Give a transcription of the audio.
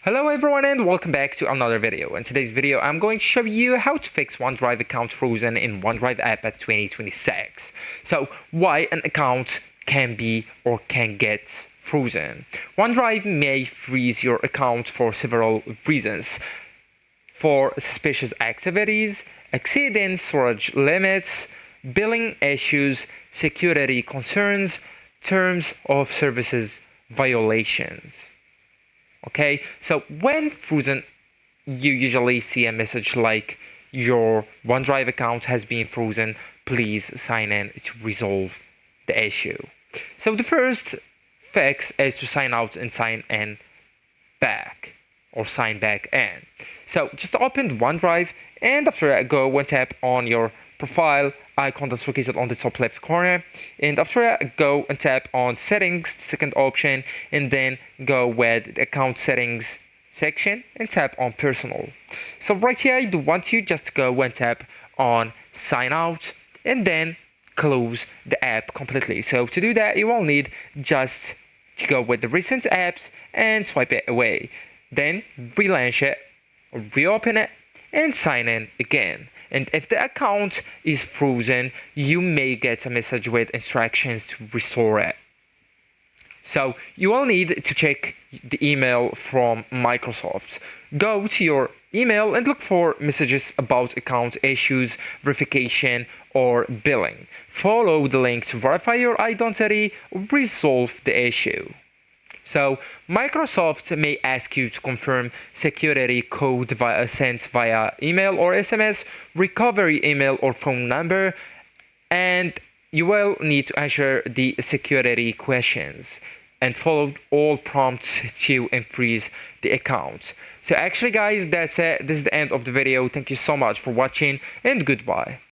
Hello everyone and welcome back to another video. In today's video, I'm going to show you how to fix OneDrive account frozen in OneDrive app at 2026. So why an account can be or can get frozen. OneDrive may freeze your account for several reasons. For suspicious activities, exceeding storage limits, billing issues, security concerns, terms of services violations. Okay, so when frozen, you usually see a message like your OneDrive account has been frozen. Please sign in to resolve the issue. So the first fix is to sign out and sign in back or sign back in. So just open OneDrive and after that go and tap on your profile icon that's located on the top left corner, and after that go and tap on settings, second option, and then go with the account settings section and tap on personal. So right here I do want you just go and tap on sign out and then close the app completely. So to do that you will need just to go with the recent apps and swipe it away, then relaunch it, reopen it and sign in again. And if the account is frozen, you may get a message with instructions to restore it. So you will need to check the email from Microsoft. Go to your email and look for messages about account issues, verification, or billing. Follow the link to verify your identity or resolve the issue. So Microsoft may ask you to confirm security code sent via email or SMS, recovery email or phone number, and you will need to answer the security questions and follow all prompts to unfreeze the account. So actually guys, that's it. This is the end of the video. Thank you so much for watching and goodbye.